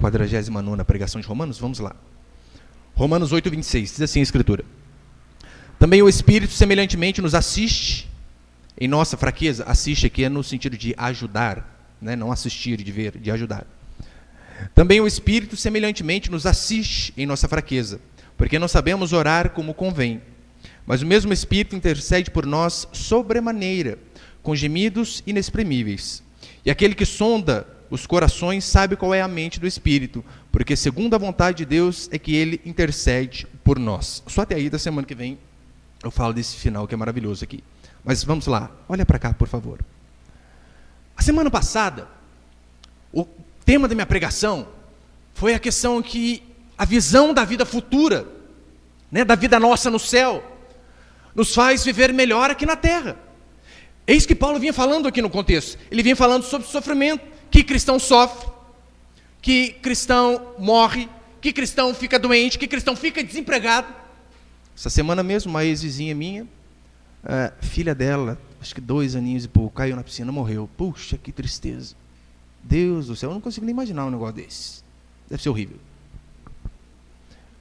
49ª pregação de Romanos, vamos lá. Romanos 8:26, diz assim a Escritura: também o Espírito semelhantemente nos assiste em nossa fraqueza. Assiste aqui é no sentido de ajudar, né? Não assistir, de ver, de ajudar. Também o Espírito semelhantemente nos assiste em nossa fraqueza, porque não sabemos orar como convém. Mas o mesmo Espírito intercede por nós sobremaneira, com gemidos inexprimíveis. E aquele que sonda os corações sabe qual é a mente do Espírito, porque segundo a vontade de Deus é que ele intercede por nós. Só até aí, da semana que vem, eu falo desse final que é maravilhoso aqui. Mas vamos lá, olha para cá, por favor. A semana passada, o tema da minha pregação foi a questão que a visão da vida futura, né, da vida nossa no céu, nos faz viver melhor aqui na terra. Eis que Paulo vinha falando aqui no contexto. Ele vinha falando sobre sofrimento, que cristão sofre, que cristão morre, que cristão fica doente, que cristão fica desempregado. Essa semana mesmo, uma ex-vizinha minha, filha dela, acho que 2 aninhos e pouco, caiu na piscina, morreu. Puxa, que tristeza. Deus do céu, eu não consigo nem imaginar um negócio desse. Deve ser horrível.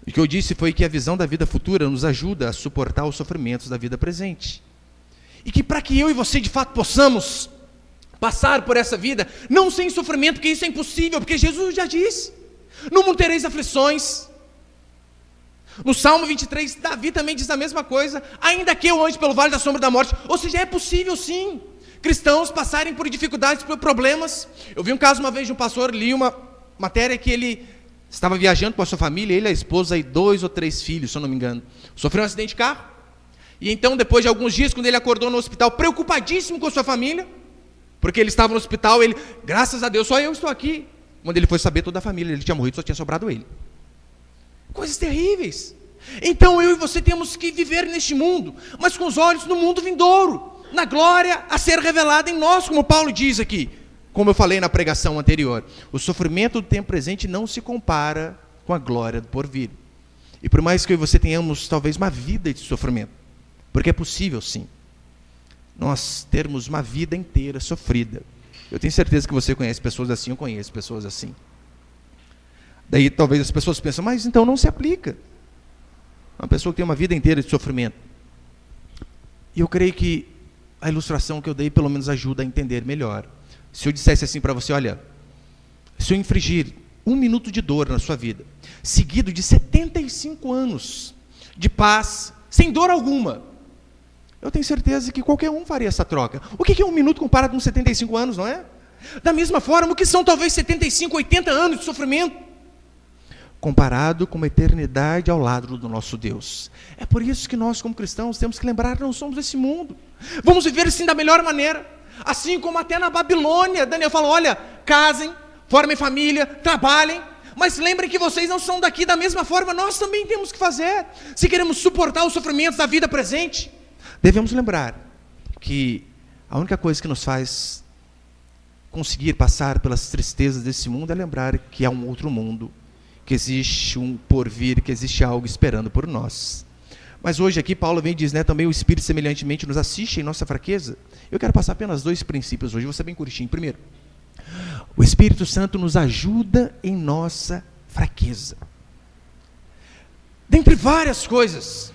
O que eu disse foi que a visão da vida futura nos ajuda a suportar os sofrimentos da vida presente. E que para que eu e você de fato possamos passar por essa vida, não sem sofrimento, porque isso é impossível, porque Jesus já disse: no mundo tereis aflições. No Salmo 23, Davi também diz a mesma coisa: ainda que eu ande pelo vale da sombra da morte. Ou seja, é possível sim, cristãos passarem por dificuldades, por problemas. Eu vi um caso uma vez de um pastor, li uma matéria que ele estava viajando com a sua família, ele, a esposa e 2 ou 3 filhos, se eu não me engano. Sofreu um acidente de carro. E então, depois de alguns dias, quando ele acordou no hospital, preocupadíssimo com a sua família, porque ele estava no hospital, ele, graças a Deus, só eu estou aqui. Quando ele foi saber, toda a família, ele tinha morrido, só tinha sobrado ele. Coisas terríveis. Então eu e você temos que viver neste mundo, mas com os olhos no mundo vindouro, na glória a ser revelada em nós, como Paulo diz aqui. Como eu falei na pregação anterior, o sofrimento do tempo presente não se compara com a glória do porvir. E por mais que eu e você tenhamos talvez uma vida de sofrimento, porque é possível sim, nós termos uma vida inteira sofrida. Eu tenho certeza que você conhece pessoas assim, eu conheço pessoas assim. Daí talvez as pessoas pensam, mas então não se aplica. Uma pessoa que tem uma vida inteira de sofrimento. E eu creio que a ilustração que eu dei pelo menos ajuda a entender melhor. Se eu dissesse assim para você, olha, se eu infligir 1 minuto de dor na sua vida, seguido de 75 anos de paz, sem dor alguma, eu tenho certeza que qualquer um faria essa troca. O que é 1 minuto comparado com 75 anos, não é? Da mesma forma, o que são talvez 75, 80 anos de sofrimento, comparado com uma eternidade ao lado do nosso Deus. É por isso que nós, como cristãos, temos que lembrar que não somos desse mundo. Vamos viver assim da melhor maneira. Assim como até na Babilônia, Daniel falou, olha, casem, formem família, trabalhem, mas lembrem que vocês não são daqui. Da mesma forma, nós também temos que fazer. Se queremos suportar os sofrimentos da vida presente, devemos lembrar que a única coisa que nos faz conseguir passar pelas tristezas desse mundo é lembrar que há um outro mundo, que existe um porvir, que existe algo esperando por nós. Mas hoje aqui Paulo vem e diz, né, também o Espírito semelhantemente nos assiste em nossa fraqueza. Eu quero passar apenas 2 princípios hoje, vou ser bem curtinho. Primeiro, o Espírito Santo nos ajuda em nossa fraqueza. Dentre várias coisas,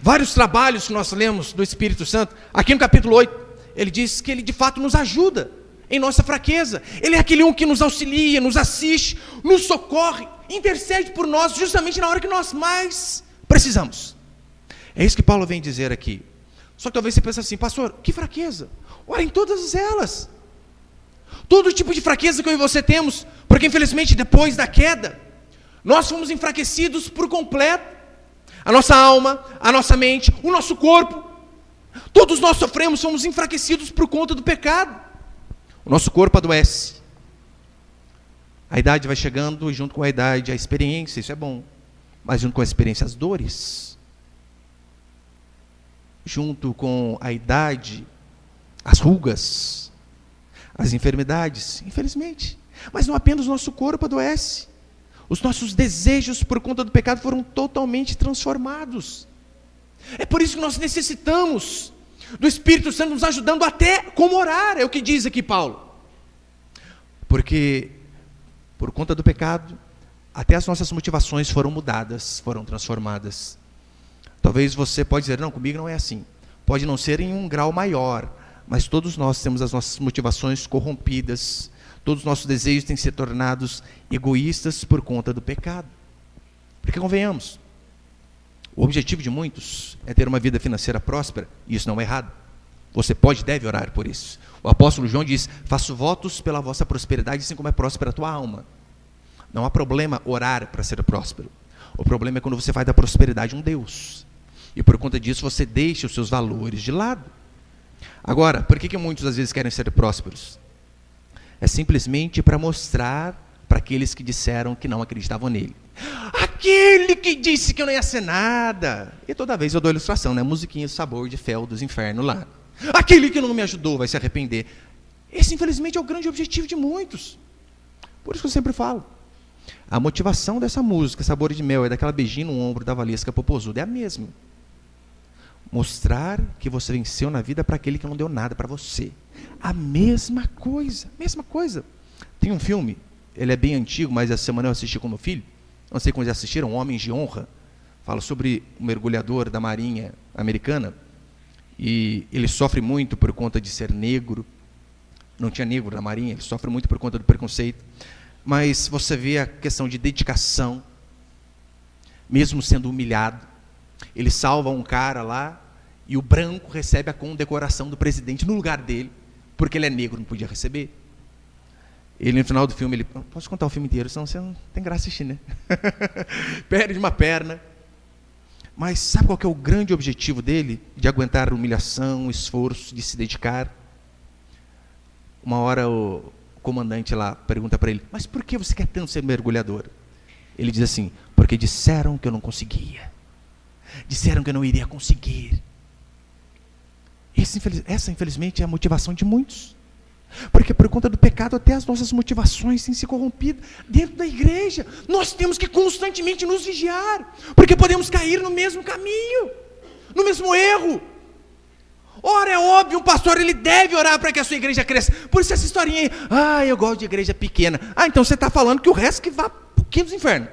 vários trabalhos que nós lemos do Espírito Santo, aqui no capítulo 8, ele diz que ele de fato nos ajuda em nossa fraqueza. Ele é aquele um que nos auxilia, nos assiste, nos socorre, intercede por nós justamente na hora que nós mais precisamos. É isso que Paulo vem dizer aqui. Só que talvez você pense assim, pastor, que fraqueza? Ora, em todas elas. Todo tipo de fraqueza que eu e você temos, porque infelizmente depois da queda, nós fomos enfraquecidos por completo. A nossa alma, a nossa mente, o nosso corpo, todos nós sofremos, somos enfraquecidos por conta do pecado. O nosso corpo adoece. A idade vai chegando e junto com a idade a experiência, isso é bom. Mas junto com a experiência as dores. Junto com a idade, as rugas, as enfermidades, infelizmente. Mas não apenas o nosso corpo adoece. Os nossos desejos por conta do pecado foram totalmente transformados. É por isso que nós necessitamos do Espírito Santo nos ajudando até como orar, é o que diz aqui Paulo. Porque Por conta do pecado, até as nossas motivações foram mudadas, foram transformadas. Talvez você pode dizer, não, comigo não é assim. Pode não ser em um grau maior, mas todos nós temos as nossas motivações corrompidas, todos os nossos desejos têm se tornados egoístas por conta do pecado. Porque convenhamos, o objetivo de muitos é ter uma vida financeira próspera, e isso não é errado. Você pode e deve orar por isso. O apóstolo João diz, faço votos pela vossa prosperidade, assim como é próspera a tua alma. Não há problema orar para ser próspero. O problema é quando você faz da prosperidade um Deus. E por conta disso você deixa os seus valores de lado. Agora, por que muitos às vezes querem ser prósperos? É simplesmente para mostrar para aqueles que disseram que não acreditavam nele. Aquele que disse que eu não ia ser nada. E toda vez eu dou a ilustração, né? Musiquinha do Sabor de Fel dos Infernos lá. Aquele que não me ajudou vai se arrepender. Esse, infelizmente, é o grande objetivo de muitos. Por isso que eu sempre falo. A motivação dessa música, Sabor de Mel, é daquela beijinho no ombro da Valesca Popozuda, é a mesma. Mostrar que você venceu na vida para aquele que não deu nada para você. A mesma coisa, mesma coisa. Tem um filme, ele é bem antigo, mas essa semana eu assisti com meu filho. Não sei quando já assistiram, Homens de Honra. Fala sobre um mergulhador da Marinha Americana. E ele sofre muito por conta de ser negro. Não tinha negro na Marinha, ele sofre muito por conta do preconceito. Mas você vê a questão de dedicação, mesmo sendo humilhado. Ele salva um cara lá, e o branco recebe a condecoração do presidente no lugar dele, porque ele é negro, não podia receber. Ele, no final do filme, ele, posso contar o filme inteiro, senão você não tem graça assistir, né? Perde uma perna. Mas sabe qual que é o grande objetivo dele? De aguentar humilhação, esforço, de se dedicar. Uma hora o comandante lá pergunta para ele, mas por que você quer tanto ser mergulhador? Ele diz assim, porque disseram que eu não conseguia. Disseram que eu não iria conseguir. Essa, infelizmente, é a motivação de muitos. Porque por conta do pecado, até as nossas motivações têm se corrompido. Dentro da igreja, nós temos que constantemente nos vigiar, porque podemos cair no mesmo caminho, no mesmo erro. Ora, é óbvio, um pastor ele deve orar para que a sua igreja cresça. Por isso essa historinha aí, eu gosto de igreja pequena. Então você está falando que o resto que vá para o quinto dos infernos.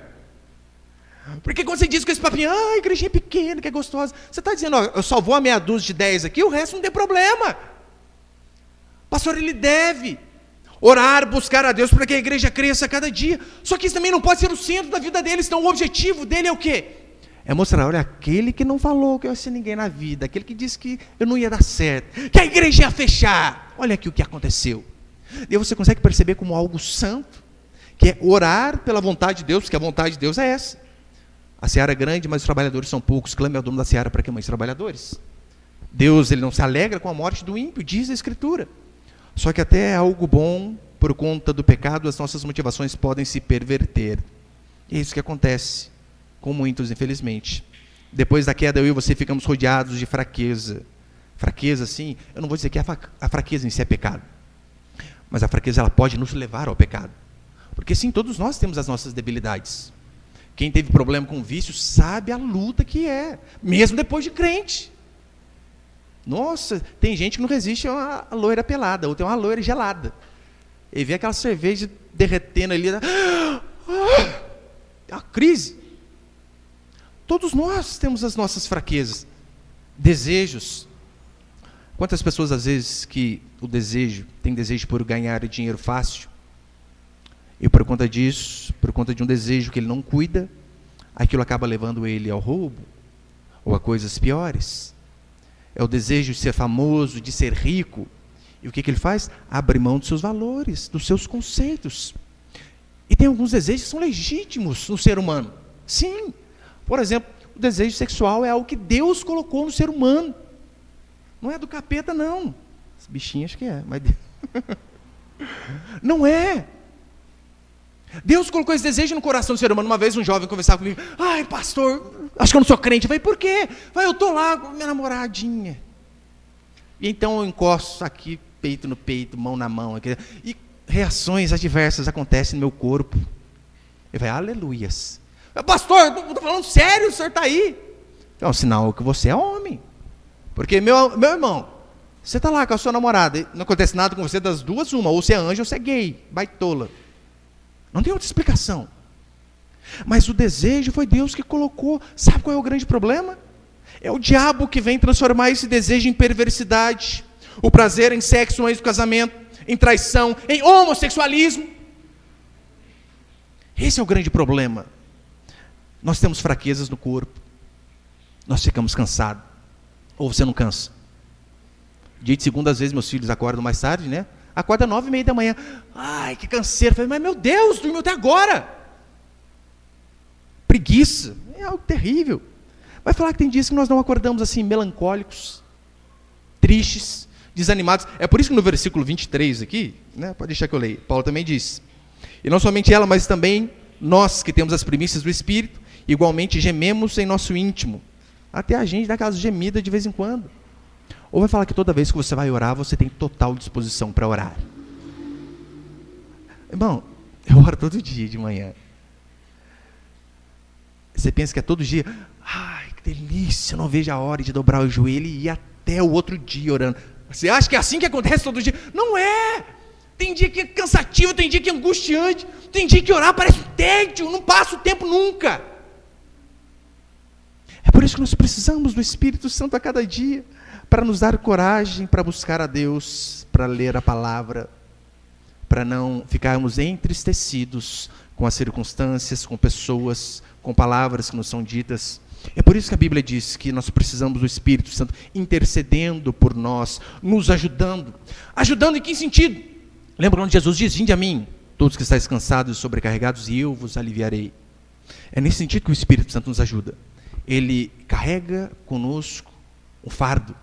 Porque quando você diz com esse papinho, a igrejinha pequena, que é gostosa, você está dizendo, eu só vou a meia dúzia de 10 aqui, o resto não tem problema. Pastor, ele deve orar, buscar a Deus para que a igreja cresça a cada dia. Só que isso também não pode ser o centro da vida deles. Então o objetivo dele é o quê? É mostrar, olha, aquele que não falou que eu ia ser ninguém na vida, aquele que disse que eu não ia dar certo, que a igreja ia fechar. Olha aqui o que aconteceu. E você consegue perceber como algo santo, que é orar pela vontade de Deus, porque a vontade de Deus é essa. A seara é grande, mas os trabalhadores são poucos. Clame ao dono da seara para que mande trabalhadores. Deus ele não se alegra com a morte do ímpio, diz a Escritura. Só que até é algo bom, por conta do pecado, as nossas motivações podem se perverter. E é isso que acontece com muitos, infelizmente. Depois da queda, eu e você ficamos rodeados de fraqueza. Fraqueza, sim, eu não vou dizer que a fraqueza em si é pecado. Mas a fraqueza ela pode nos levar ao pecado. Porque sim, todos nós temos as nossas debilidades. Quem teve problema com vício sabe a luta que é, mesmo depois de crente. Nossa, tem gente que não resiste a uma loira pelada, ou tem uma loira gelada. E vê aquela cerveja derretendo ali. É uma crise. Todos nós temos as nossas fraquezas, desejos. Quantas pessoas, às vezes, que tem desejo por ganhar dinheiro fácil, e por conta disso, por conta de um desejo que ele não cuida, aquilo acaba levando ele ao roubo, ou a coisas piores. É o desejo de ser famoso, de ser rico. E o que ele faz? Abre mão dos seus valores, dos seus conceitos. E tem alguns desejos que são legítimos no ser humano. Sim. Por exemplo, o desejo sexual é algo que Deus colocou no ser humano. Não é do capeta, não. Esse bichinho acho que é, mas... Não é. Deus colocou esse desejo no coração do ser humano. Uma vez um jovem conversava comigo, ai pastor, acho que eu não sou crente. Eu falei, por quê? Eu estou lá com minha namoradinha. E então eu encosto aqui, peito no peito, mão na mão. Aqui, e reações adversas acontecem no meu corpo. Ele vai, aleluias. Pastor, eu estou falando sério, o senhor está aí. É um sinal que você é homem. Porque, meu irmão, você está lá com a sua namorada, não acontece nada com você das duas, uma, ou você é anjo ou você é gay, baitola. Não tem outra explicação. Mas o desejo foi Deus que colocou. Sabe qual é o grande problema? É o diabo que vem transformar esse desejo em perversidade. O prazer em sexo antes do casamento, em traição, em homossexualismo. Esse é o grande problema. Nós temos fraquezas no corpo. Nós ficamos cansados. Ou você não cansa? Dia de segunda, às vezes, meus filhos acordam mais tarde, né? Acorda 9h30 da manhã. Ai, que canseiro. Eu falei, mas meu Deus, dormiu até agora. Preguiça. É algo terrível. Vai falar que tem dias que nós não acordamos assim, melancólicos, tristes, desanimados. É por isso que no versículo 23 aqui, né, pode deixar que eu leia, Paulo também diz, e não somente ela, mas também nós que temos as primícias do Espírito, igualmente gememos em nosso íntimo. Até a gente dá aquelas gemidas de vez em quando. Ou vai falar que toda vez que você vai orar, você tem total disposição para orar. Irmão, eu oro todo dia de manhã. Você pensa que é todo dia, ai, que delícia, eu não vejo a hora de dobrar o joelho e ir até o outro dia orando. Você acha que é assim que acontece todo dia? Não é! Tem dia que é cansativo, tem dia que é angustiante, tem dia que orar parece um tédio, não passa o tempo nunca. É por isso que nós precisamos do Espírito Santo a cada dia, para nos dar coragem para buscar a Deus, para ler a palavra, para não ficarmos entristecidos com as circunstâncias, com pessoas, com palavras que nos são ditas. É por isso que a Bíblia diz que nós precisamos do Espírito Santo intercedendo por nós, nos ajudando. Ajudando em que sentido? Lembra quando Jesus diz, vinde a mim, todos que estáis cansados e sobrecarregados, e eu vos aliviarei. É nesse sentido que o Espírito Santo nos ajuda. Ele carrega conosco um fardo.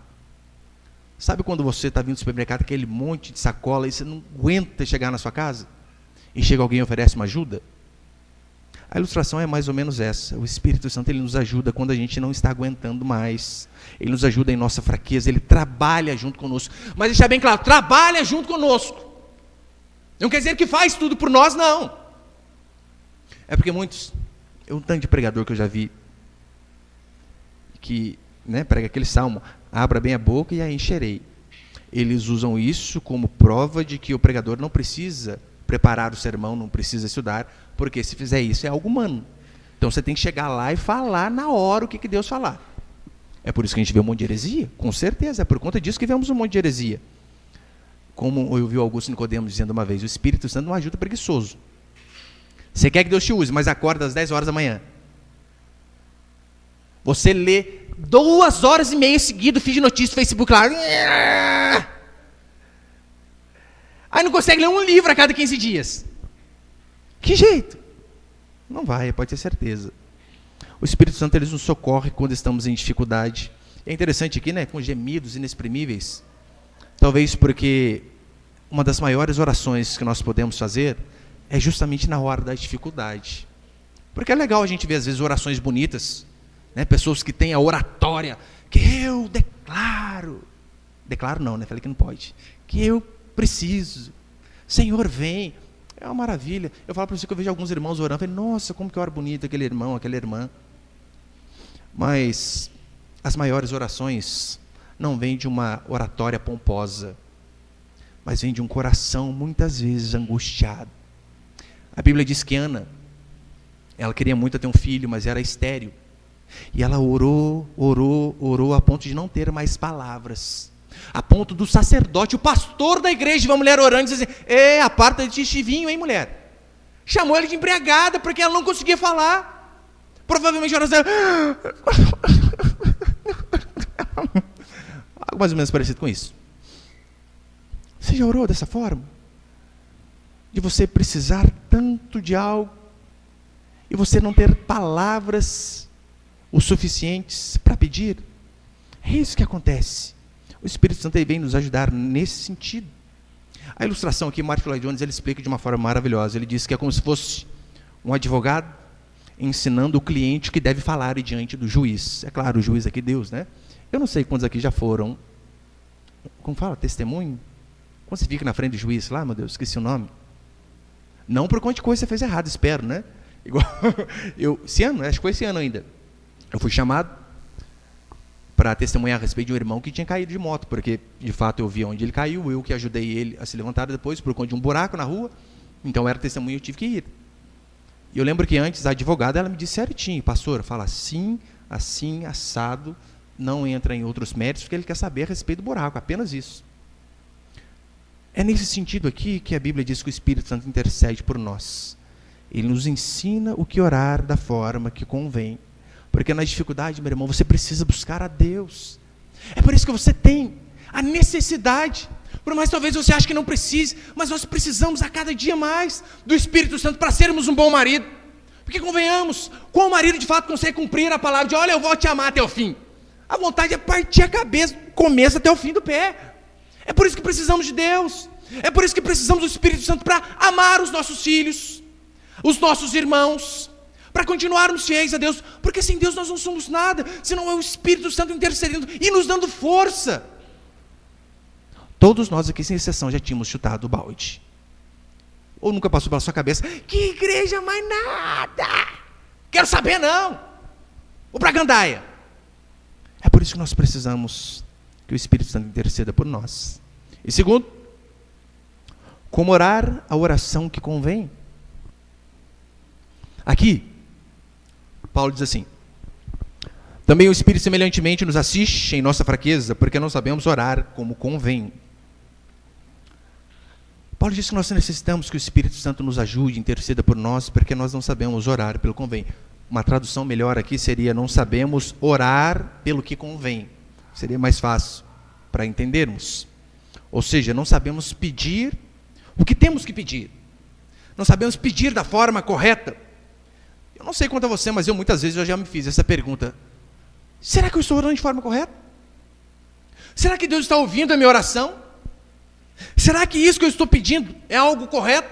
Sabe quando você está vindo do supermercado, aquele monte de sacola, e você não aguenta chegar na sua casa? E chega alguém e oferece uma ajuda? A ilustração é mais ou menos essa. O Espírito Santo, ele nos ajuda quando a gente não está aguentando mais. Ele nos ajuda em nossa fraqueza, ele trabalha junto conosco. Mas deixar bem claro, trabalha junto conosco. Não quer dizer que faz tudo por nós, não. É porque muitos, um tanto de pregador que eu já vi, que prega aquele salmo, abra bem a boca e a encherei. Eles usam isso como prova de que o pregador não precisa preparar o sermão, não precisa estudar, porque se fizer isso é algo humano. Então você tem que chegar lá e falar na hora o que Deus falar. É por isso que a gente vê um monte de heresia? Com certeza, é por conta disso que vemos um monte de heresia. Como eu vi o Augusto Nicodemo dizendo uma vez, o Espírito Santo não ajuda preguiçoso. Você quer que Deus te use, mas acorda às 10 horas da manhã. Você lê 2h30 seguidas, feed de notícia, Facebook lá. Aí não consegue ler um livro a cada 15 dias. Que jeito? Não vai, pode ter certeza. O Espírito Santo, ele nos socorre quando estamos em dificuldade. É interessante aqui, com gemidos inexprimíveis. Talvez porque uma das maiores orações que nós podemos fazer é justamente na hora da dificuldade. Porque é legal a gente ver, às vezes, orações bonitas, pessoas que têm a oratória, que eu declaro não, falei que não pode, que eu preciso, Senhor vem, é uma maravilha. Eu falo para você que eu vejo alguns irmãos orando, falei, nossa, como que ora bonito aquele irmão, aquela irmã. Mas as maiores orações não vêm de uma oratória pomposa, mas vêm de um coração muitas vezes angustiado. A Bíblia diz que Ana, ela queria muito ter um filho, mas era estéril. E ela orou a ponto de não ter mais palavras. A ponto do sacerdote, o pastor da igreja, uma mulher orando, dizendo assim, aparta de ti vinho, hein, mulher? Chamou ele de embriagada, porque ela não conseguia falar. Provavelmente a oração algo mais ou menos parecido com isso. Você já orou dessa forma? De você precisar tanto de algo, e você não ter palavras o suficientes para pedir? É isso que acontece. O Espírito Santo vem nos ajudar nesse sentido. A ilustração aqui, Martin Lloyd Jones, ele explica de uma forma maravilhosa. Ele diz que é como se fosse um advogado ensinando o cliente que deve falar diante do juiz. É claro, o juiz aqui, Deus, Eu não sei quantos aqui já foram, como fala, testemunho? Quando você fica na frente do juiz, lá, meu Deus, esqueci o nome. Não por conta de coisa que você fez errado, espero, Igual, acho que foi esse ano ainda. Eu fui chamado para testemunhar a respeito de um irmão que tinha caído de moto, porque de fato eu vi onde ele caiu, eu que ajudei ele a se levantar depois por conta de um buraco na rua, Então, eu era testemunha, eu tive que ir. E eu lembro que antes, a advogada, ela me disse certinho, pastor, fala assim, assim, assado, não entra em outros méritos, porque ele quer saber a respeito do buraco, apenas isso. É nesse sentido aqui que a Bíblia diz que o Espírito Santo intercede por nós. Ele nos ensina o que orar da forma que convém. Porque na dificuldade, meu irmão, você precisa buscar a Deus. É por isso que você tem a necessidade. Por mais talvez você ache que não precise, mas nós precisamos a cada dia mais do Espírito Santo para sermos um bom marido. Porque convenhamos, qual marido de fato consegue cumprir a palavra de olha, eu vou te amar até o fim? A vontade é partir a cabeça, do começo até o fim do pé. É por isso que precisamos de Deus. É por isso que precisamos do Espírito Santo para amar os nossos filhos, os nossos irmãos, para continuarmos fiéis a Deus, porque sem Deus nós não somos nada, senão é o Espírito Santo intercedendo e nos dando força. Todos nós aqui, sem exceção, já tínhamos chutado o balde. Ou nunca passou pela sua cabeça, que igreja mais nada, quero saber não, ou para gandaia. É por isso que nós precisamos que o Espírito Santo interceda por nós. E segundo, como orar a oração que convém. Aqui, Paulo diz assim, também o Espírito semelhantemente nos assiste em nossa fraqueza, porque não sabemos orar como convém. Paulo diz que nós necessitamos que o Espírito Santo nos ajude, interceda por nós, porque nós não sabemos orar pelo convém. Uma tradução melhor aqui seria, não sabemos orar pelo que convém. Seria mais fácil para entendermos. Ou seja, não sabemos pedir o que temos que pedir. Não sabemos pedir da forma correta. Eu não sei quanto a você, mas eu muitas vezes eu já me fiz essa pergunta. Será que eu estou orando de forma correta? Será que Deus está ouvindo a minha oração? Será que isso que eu estou pedindo é algo correto?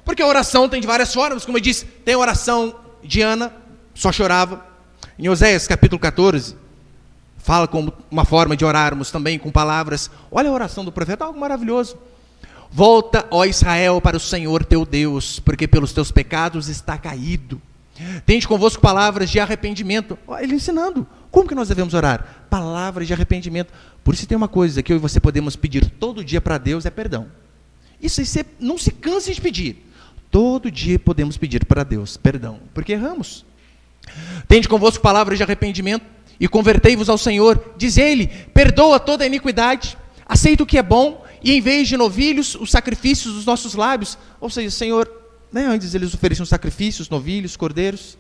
Porque a oração tem de várias formas, como eu disse, tem a oração de Ana, só chorava. Em Oséias capítulo 14, fala como uma forma de orarmos também com palavras. Olha a oração do profeta, algo maravilhoso. Volta, ó Israel, para o Senhor teu Deus, porque pelos teus pecados está caído. Tende convosco palavras de arrependimento. Ele ensinando. Como que nós devemos orar? Palavras de arrependimento. Por isso tem uma coisa que eu e você podemos pedir todo dia para Deus, é perdão. Isso aí você não se canse de pedir. Todo dia podemos pedir para Deus perdão, porque erramos. Tende convosco palavras de arrependimento e convertei-vos ao Senhor. Diz ele, perdoa toda a iniquidade, aceita o que é bom, e em vez de novilhos, os sacrifícios dos nossos lábios. Ou seja, Senhor, antes eles ofereciam sacrifícios, novilhos, cordeiros.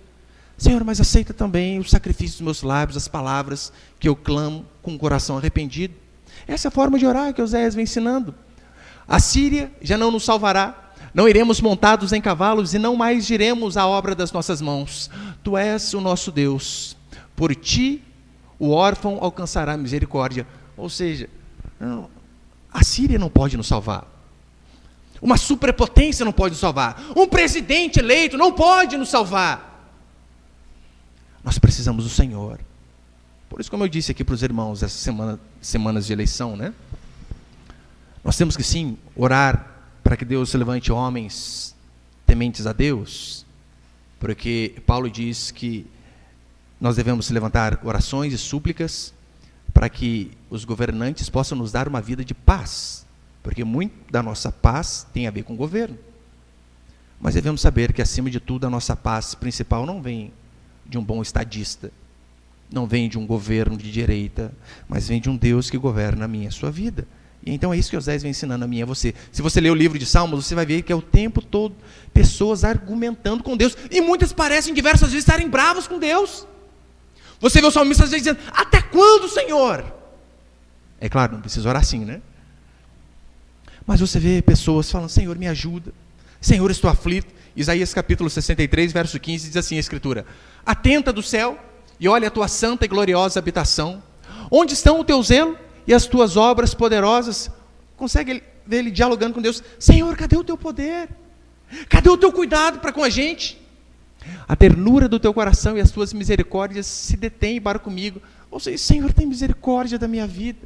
Senhor, mas aceita também os sacrifícios dos meus lábios, as palavras que eu clamo com o coração arrependido. Essa é a forma de orar que Oséias vem ensinando. A Síria já não nos salvará, não iremos montados em cavalos e não mais diremos a obra das nossas mãos. Tu és o nosso Deus, por ti o órfão alcançará misericórdia. Ou seja, a Síria não pode nos salvar. Uma superpotência não pode nos salvar. Um presidente eleito não pode nos salvar. Nós precisamos do Senhor. Por isso, como eu disse aqui para os irmãos, essas semanas de eleição, né? Nós temos que sim, orar para que Deus levante homens tementes a Deus, porque Paulo diz que nós devemos levantar orações e súplicas para que os governantes possam nos dar uma vida de paz, porque muito da nossa paz tem a ver com o governo. Mas devemos saber que, acima de tudo, a nossa paz principal não vem de um bom estadista, não vem de um governo de direita, mas vem de um Deus que governa a minha e a sua vida. E então é isso que Oséias vem ensinando a mim e a você. Se você ler o livro de Salmos, você vai ver que é o tempo todo pessoas argumentando com Deus, e muitas parecem diversas vezes estarem bravos com Deus. Você vê o salmista às vezes dizendo, até quando, Senhor? É claro, não precisa orar assim, né? Mas você vê pessoas falando, Senhor, me ajuda, Senhor, estou aflito. Isaías capítulo 63, verso 15, diz assim a Escritura, atenta do céu e olha a tua santa e gloriosa habitação, onde estão o teu zelo e as tuas obras poderosas? Consegue ver ele dialogando com Deus, Senhor, cadê o teu poder? Cadê o teu cuidado para com a gente? A ternura do teu coração e as tuas misericórdias se detêm para comigo. Ou seja, Senhor, tem misericórdia da minha vida,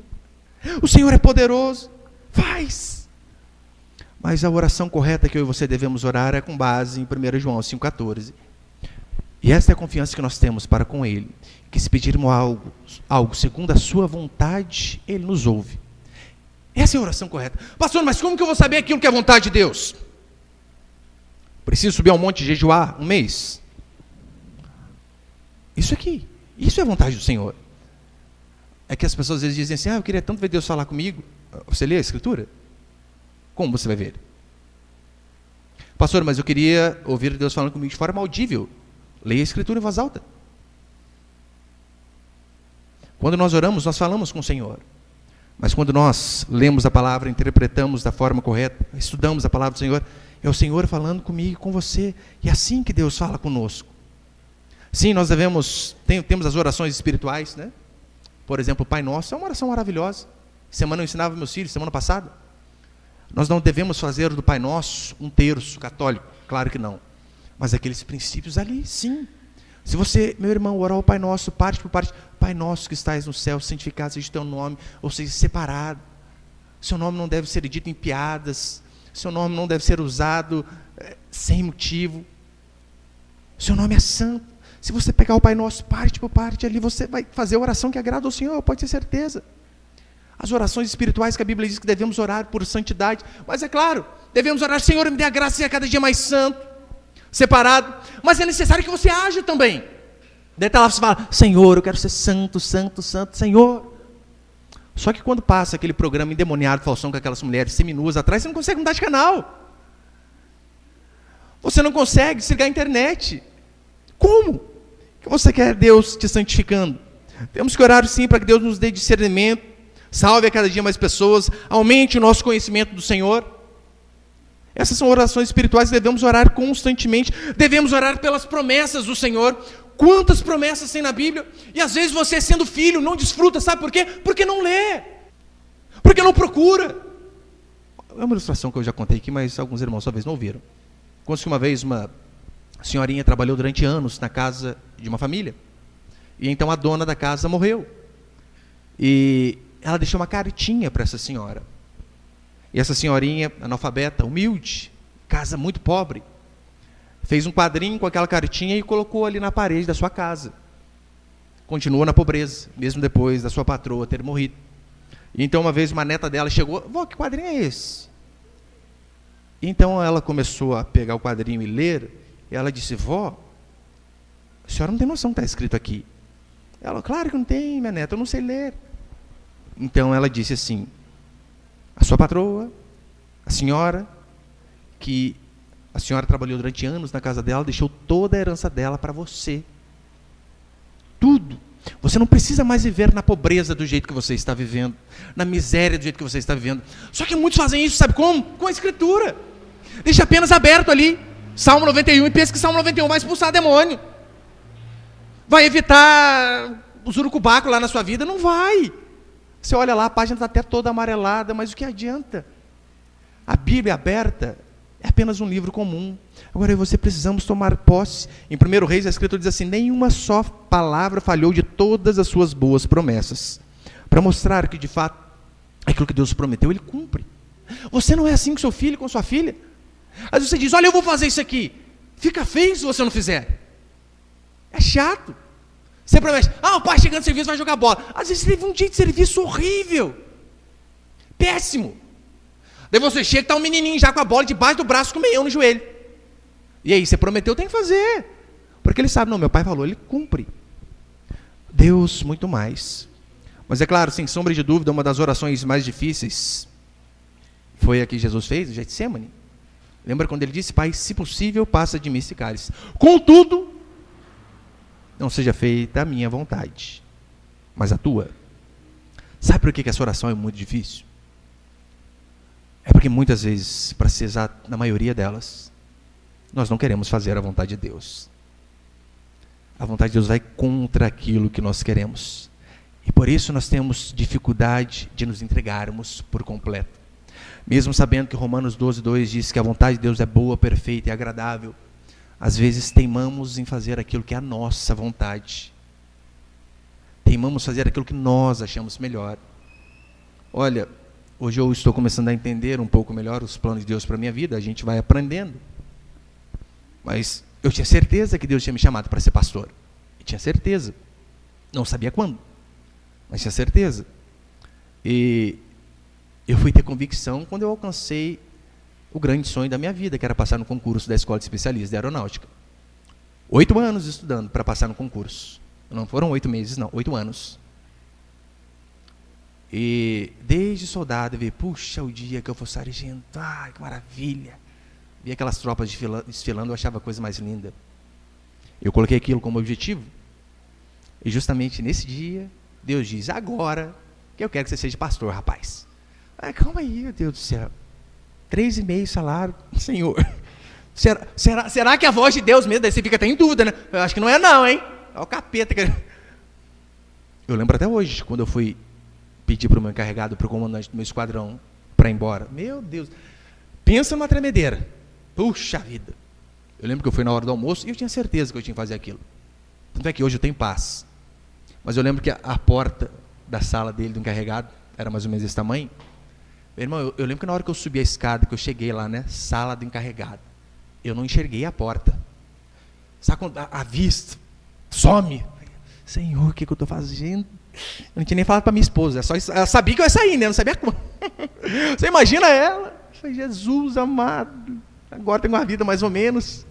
o Senhor é poderoso, faz. Mas a oração correta que eu e você devemos orar é com base em 1 João 5,14. E esta é a confiança que nós temos para com Ele, que se pedirmos algo segundo a sua vontade, Ele nos ouve. Essa é a oração correta. Pastor, mas como que eu vou saber aquilo que é a vontade de Deus? Preciso subir ao monte e jejuar um mês? Isso aqui, isso é a vontade do Senhor. É que as pessoas às vezes dizem assim, eu queria tanto ver Deus falar comigo. Você lê a Escritura? Como você vai ver? Pastor, mas eu queria ouvir Deus falando comigo de forma audível. Leia a Escritura em voz alta. Quando nós oramos, nós falamos com o Senhor. Mas quando nós lemos a palavra, interpretamos da forma correta, estudamos a palavra do Senhor, é o Senhor falando comigo e com você. E é assim que Deus fala conosco. Sim, nós temos as orações espirituais, né? Por exemplo, o Pai Nosso é uma oração maravilhosa. Semana eu ensinava meus filhos, semana passada. Nós não devemos fazer do Pai Nosso um terço católico, claro que não. Mas aqueles princípios ali, sim. Se você, meu irmão, orar o Pai Nosso, parte por parte, Pai Nosso que estais no céu, santificado seja o teu nome, ou seja, separado. Seu nome não deve ser dito em piadas, seu nome não deve ser usado sem motivo. Seu nome é santo. Se você pegar o Pai Nosso, parte por parte, ali você vai fazer a oração que agrada ao Senhor, pode ter certeza. As orações espirituais que a Bíblia diz que devemos orar por santidade, mas é claro, devemos orar, Senhor, me dê a graça de ser cada dia mais santo, separado, mas é necessário que você haja também. Daí está lá, você fala, Senhor, eu quero ser santo, santo, santo, Senhor. Só que quando passa aquele programa endemoniado, falsão, com aquelas mulheres seminuas atrás, você não consegue mudar de canal. Você não consegue desligar a internet. Como que você quer Deus te santificando? Temos que orar sim para que Deus nos dê discernimento, salve a cada dia mais pessoas, aumente o nosso conhecimento do Senhor. Essas são orações espirituais que devemos orar constantemente, devemos orar pelas promessas do Senhor. Quantas promessas tem na Bíblia? E às vezes você, sendo filho, não desfruta, sabe por quê? Porque não lê, porque não procura. É uma ilustração que eu já contei aqui, mas alguns irmãos talvez não ouviram. Conto que uma vez uma senhorinha trabalhou durante anos na casa de uma família, e então a dona da casa morreu, e ela deixou uma cartinha para essa senhora, e essa senhorinha, analfabeta, humilde, casa muito pobre, fez um quadrinho com aquela cartinha e colocou ali na parede da sua casa. Continuou na pobreza, mesmo depois da sua patroa ter morrido. E então uma vez uma neta dela chegou, vó, que quadrinho é esse? E então ela começou a pegar o quadrinho e ler. E ela disse, vó, a senhora não tem noção do que está escrito aqui. Ela, claro que não tem, minha neta, eu não sei ler. Então ela disse assim, a sua patroa, a senhora, que a senhora trabalhou durante anos na casa dela, deixou toda a herança dela para você. Tudo. Você não precisa mais viver na pobreza do jeito que você está vivendo, na miséria do jeito que você está vivendo. Só que muitos fazem isso, sabe como? Com a Escritura. Deixa apenas aberto ali. Salmo 91, e pensa que Salmo 91 vai expulsar demônio. Vai evitar o surucubaco lá na sua vida? Não vai. Você olha lá, a página está até toda amarelada, mas o que adianta? A Bíblia aberta é apenas um livro comum. Agora eu e você precisamos tomar posse. Em 1 Reis, a Escritura diz assim, nenhuma só palavra falhou de todas as suas boas promessas. Para mostrar que de fato, aquilo que Deus prometeu, Ele cumpre. Você não é assim com seu filho, com sua filha? Às vezes você diz, olha, eu vou fazer isso aqui. Fica feio se você não fizer. É chato. Você promete, o pai chegando no serviço vai jogar bola. Às vezes teve um dia de serviço horrível. Péssimo. Daí você chega e está um menininho já com a bola debaixo do braço com o meião no joelho. E aí, você prometeu, tem que fazer. Porque ele sabe, não, meu pai falou, ele cumpre. Deus, muito mais. Mas é claro, sem sombra de dúvida, uma das orações mais difíceis foi a que Jesus fez, o Getsemane. Lembra quando ele disse, Pai, se possível, passa de mim esse cálice. Contudo, não seja feita a minha vontade, mas a tua. Sabe por que essa oração é muito difícil? É porque muitas vezes, para ser exato, na maioria delas, nós não queremos fazer a vontade de Deus. A vontade de Deus vai contra aquilo que nós queremos. E por isso nós temos dificuldade de nos entregarmos por completo. Mesmo sabendo que Romanos 12:2 diz que a vontade de Deus é boa, perfeita e agradável, às vezes teimamos em fazer aquilo que é a nossa vontade. Teimamos fazer aquilo que nós achamos melhor. Olha, hoje eu estou começando a entender um pouco melhor os planos de Deus para a minha vida, a gente vai aprendendo. Mas eu tinha certeza que Deus tinha me chamado para ser pastor. Eu tinha certeza. Não sabia quando, mas tinha certeza. E eu fui ter convicção quando eu alcancei o grande sonho da minha vida, que era passar no concurso da Escola de Especialistas de Aeronáutica. 8 anos estudando para passar no concurso. Não foram 8 meses, não, 8 anos. E desde soldado, eu vi, puxa, o dia que eu for sargento, ai, que maravilha. Vi aquelas tropas desfilando, eu achava a coisa mais linda. Eu coloquei aquilo como objetivo, e justamente nesse dia, Deus diz, agora que eu quero que você seja pastor, rapaz. Ah, calma aí, meu Deus do céu. 3,5 salário, Senhor. Será que é a voz de Deus mesmo? Daí você fica até em dúvida, né? Eu acho que não é não, hein? É o capeta. Eu lembro até hoje, quando eu fui pedir para o meu encarregado, para o comandante do meu esquadrão, para ir embora. Meu Deus, pensa numa tremedeira. Puxa vida. Eu lembro que eu fui na hora do almoço e eu tinha certeza que eu tinha que fazer aquilo. Tanto é que hoje eu tenho paz. Mas eu lembro que a porta da sala dele, do encarregado, era mais ou menos desse tamanho. Meu irmão, eu lembro que na hora que eu subi a escada, que eu cheguei lá, né, sala do encarregado, eu não enxerguei a porta. Sabe quando a vista some? Senhor, o que eu estou fazendo? Eu não tinha nem falado para minha esposa, ela sabia que eu ia sair, né? Eu não sabia como. Você imagina ela? Eu falei, Jesus amado, agora tenho uma vida mais ou menos.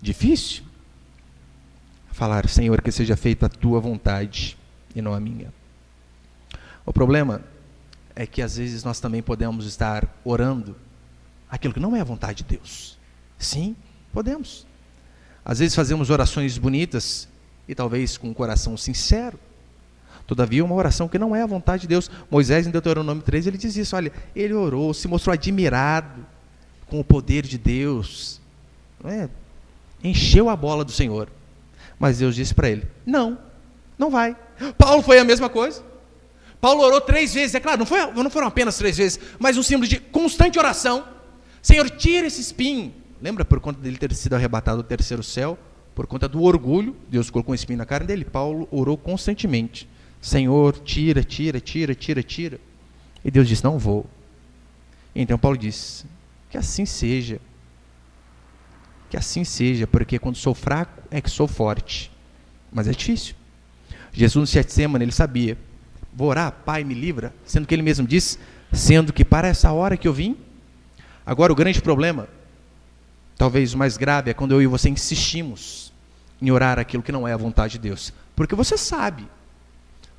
Difícil? Falar, Senhor, que seja feita a tua vontade e não a minha. O problema é que às vezes nós também podemos estar orando aquilo que não é a vontade de Deus. Sim, podemos. Às vezes fazemos orações bonitas e talvez com um coração sincero. Todavia, uma oração que não é a vontade de Deus. Moisés, em Deuteronômio 3, ele diz isso, olha, ele orou, se mostrou admirado com o poder de Deus, não é? Encheu a bola do Senhor. Mas Deus disse para ele, não vai. Paulo foi a mesma coisa. Paulo orou 3 vezes, é claro, não foram apenas 3 vezes, mas um símbolo de constante oração. Senhor, tira esse espinho. Lembra, por conta dele ter sido arrebatado do terceiro céu, por conta do orgulho, Deus colocou um espinho na carne dele. Paulo orou constantemente. Senhor, tira. E Deus disse, não vou. Então Paulo disse, que assim seja. Que assim seja, porque quando sou fraco é que sou forte. Mas é difícil. Jesus no Getsemane, ele sabia. Vou orar, Pai, me livra, sendo que ele mesmo disse, sendo que para essa hora que eu vim. Agora o grande problema, talvez o mais grave, é quando eu e você insistimos em orar aquilo que não é a vontade de Deus. Porque você sabe.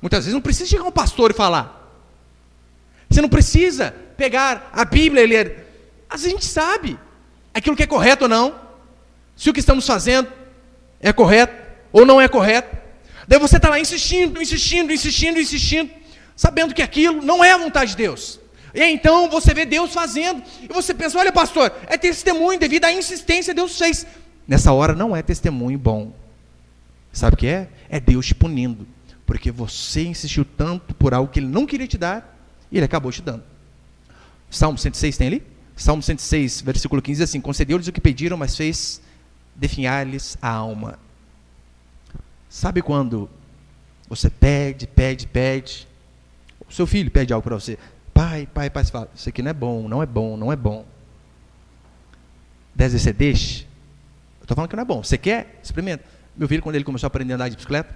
Muitas vezes não precisa chegar um pastor e falar. Você não precisa pegar a Bíblia e ler. Às vezes a gente sabe aquilo que é correto ou não. Se o que estamos fazendo é correto ou não é correto. Daí você está lá insistindo, sabendo que aquilo não é a vontade de Deus. E então você vê Deus fazendo, e você pensa, olha pastor, é testemunho, devido à insistência Deus fez. Nessa hora não é testemunho bom. Sabe o que é? É Deus te punindo, porque você insistiu tanto por algo que Ele não queria te dar, e Ele acabou te dando. Salmo 106 tem ali? Salmo 106, versículo 15, assim, concedeu-lhes o que pediram, mas fez definhar-lhes a alma. Sabe quando você pede, o seu filho pede algo para você, pai, você fala, isso aqui não é bom. 10 vezes você deixa, eu estou falando que não é bom, você quer? Experimenta. Meu filho, quando ele começou a aprender a andar de bicicleta,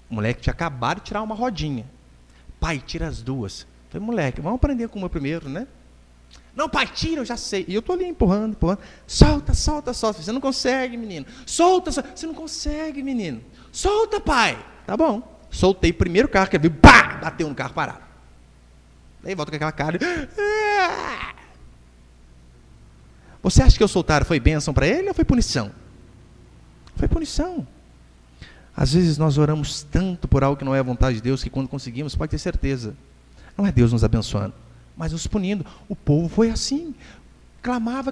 o moleque tinha acabado de tirar uma rodinha, pai, tira as duas. Eu falei, moleque, vamos aprender com o meu primeiro, né? Não, pai, tira, eu já sei. E eu estou ali empurrando. Solta. Você não consegue, menino. Solta. Você não consegue, menino. Solta, pai. Tá bom. Soltei o primeiro carro que ele viu, pá, bateu no carro parado. Daí volta com aquela cara. Você acha que eu soltar foi bênção para ele ou foi punição? Foi punição. Às vezes nós oramos tanto por algo que não é a vontade de Deus, que quando conseguimos, pode ter certeza, não é Deus nos abençoando, mas nos punindo. O povo foi assim, clamava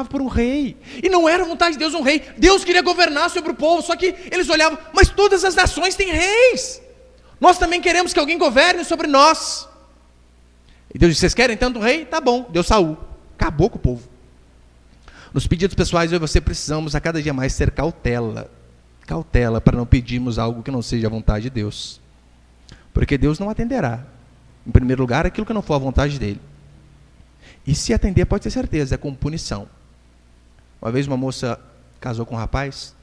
por um rei, e não era a vontade de Deus um rei. Deus queria governar sobre o povo, só que eles olhavam, mas todas as nações têm reis, nós também queremos que alguém governe sobre nós. E Deus disse, vocês querem tanto um rei? Tá bom, deu Saul, acabou com o povo. Nos pedidos pessoais, eu e você precisamos a cada dia mais ter cautela para não pedirmos algo que não seja a vontade de Deus, porque Deus não atenderá, em primeiro lugar, aquilo que não for a vontade dele. E se atender, pode ter certeza, é com punição. Uma vez uma moça casou com um rapaz,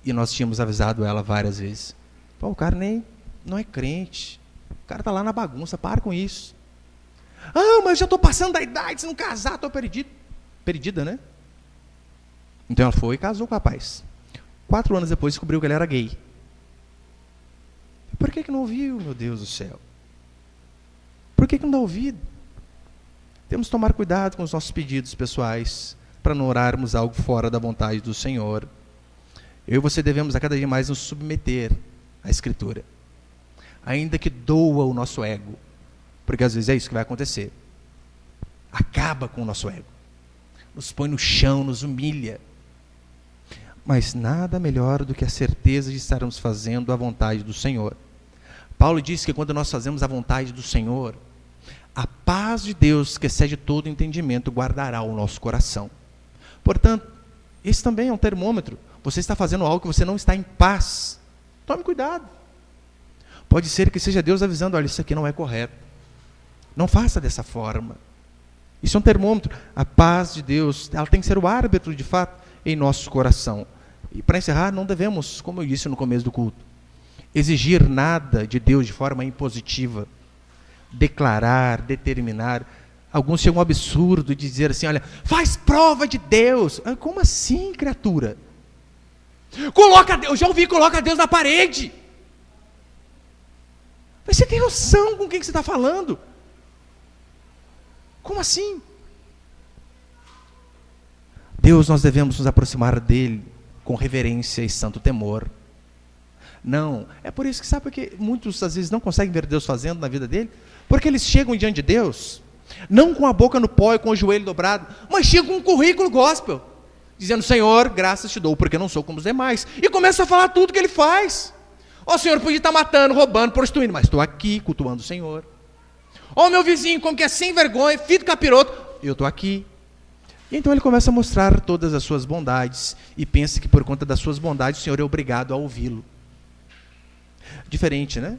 e nós tínhamos avisado ela várias vezes. Pô, o cara nem não é crente, o cara está lá na bagunça, para com isso. Ah, mas eu já estou passando da idade, se não casar, estou perdido. Perdida, né? Então ela foi e casou com o rapaz. 4 anos depois descobriu que ele era gay. Por que não ouviu, meu Deus do céu? Por que não dá ouvido? Temos que tomar cuidado com os nossos pedidos pessoais, para não orarmos algo fora da vontade do Senhor. Eu e você devemos a cada dia mais nos submeter à Escritura, ainda que doa o nosso ego, porque às vezes é isso que vai acontecer. Acaba com o nosso ego, nos põe no chão, nos humilha. Mas nada melhor do que a certeza de estarmos fazendo a vontade do Senhor. Paulo diz que quando nós fazemos a vontade do Senhor, a paz de Deus, que excede todo entendimento, guardará o nosso coração. Portanto, esse também é um termômetro. Você está fazendo algo que você não está em paz. Tome cuidado. Pode ser que seja Deus avisando, olha, isso aqui não é correto. Não faça dessa forma. Isso é um termômetro. A paz de Deus, ela tem que ser o árbitro, de fato, em nosso coração. E para encerrar, não devemos, como eu disse no começo do culto, exigir nada de Deus de forma impositiva. Declarar, determinar. Alguns chegam ao absurdo de dizer assim, olha, faz prova de Deus. Como assim, criatura? Eu já ouvi, coloca Deus na parede. Mas você tem noção com quem você está falando? Como assim? Deus, nós devemos nos aproximar dele com reverência e santo temor. Não, é por isso que sabe porque muitos às vezes não conseguem ver Deus fazendo na vida dele, porque eles chegam diante de Deus, não com a boca no pó e com o joelho dobrado, mas chegam com um currículo gospel, dizendo, Senhor, graças te dou, porque não sou como os demais, e começa a falar tudo que ele faz. Ó, Senhor, podia estar matando, roubando, prostituindo, mas estou aqui cultuando o Senhor. Ó, meu vizinho, como que é sem vergonha, filho do capiroto, eu estou aqui. E então ele começa a mostrar todas as suas bondades, e pensa que por conta das suas bondades, o Senhor é obrigado a ouvi-lo. Diferente, né?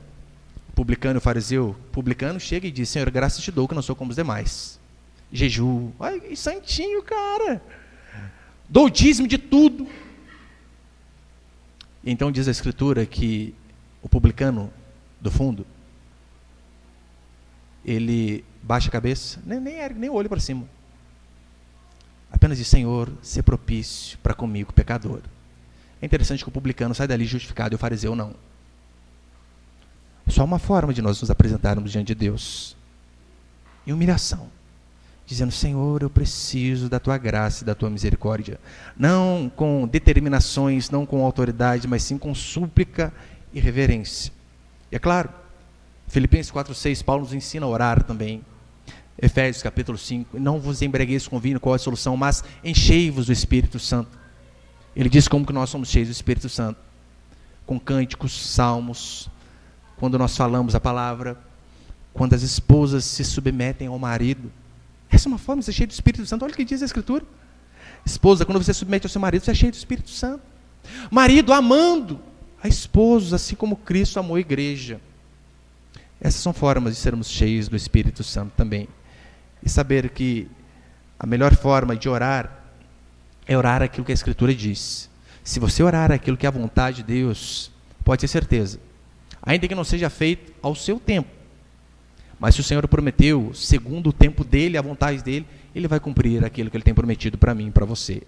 O publicano e o fariseu. O publicano chega e diz, Senhor, graças te dou que não sou como os demais. Jejuo. Ai, que santinho, cara. Dou dízimo de tudo. E então diz a Escritura que o publicano do fundo, ele baixa a cabeça, nem o olho para cima. Apenas diz, Senhor, se propício para comigo, pecador. É interessante que o publicano sai dali justificado e o fariseu não. Só uma forma de nós nos apresentarmos diante de Deus. Em humilhação. Dizendo, Senhor, eu preciso da tua graça e da tua misericórdia. Não com determinações, não com autoridade, mas sim com súplica e reverência. E é claro, Filipenses 4,6, Paulo nos ensina a orar também. Efésios capítulo 5, não vos embriagueis com vinho, qual é a solução, mas enchei-vos do Espírito Santo. Ele diz como que nós somos cheios do Espírito Santo. Com cânticos, salmos, quando nós falamos a palavra, quando as esposas se submetem ao marido. Essa é uma forma de ser cheio do Espírito Santo. Olha o que diz a Escritura. Esposa, quando você submete ao seu marido, você é cheio do Espírito Santo. Marido, amando a esposa, assim como Cristo amou a igreja. Essas são formas de sermos cheios do Espírito Santo também. E saber que a melhor forma de orar é orar aquilo que a Escritura diz. Se você orar aquilo que é a vontade de Deus, pode ter certeza, ainda que não seja feito ao seu tempo, mas se o Senhor prometeu, segundo o tempo dele, a vontade dele, ele vai cumprir aquilo que ele tem prometido para mim e para você.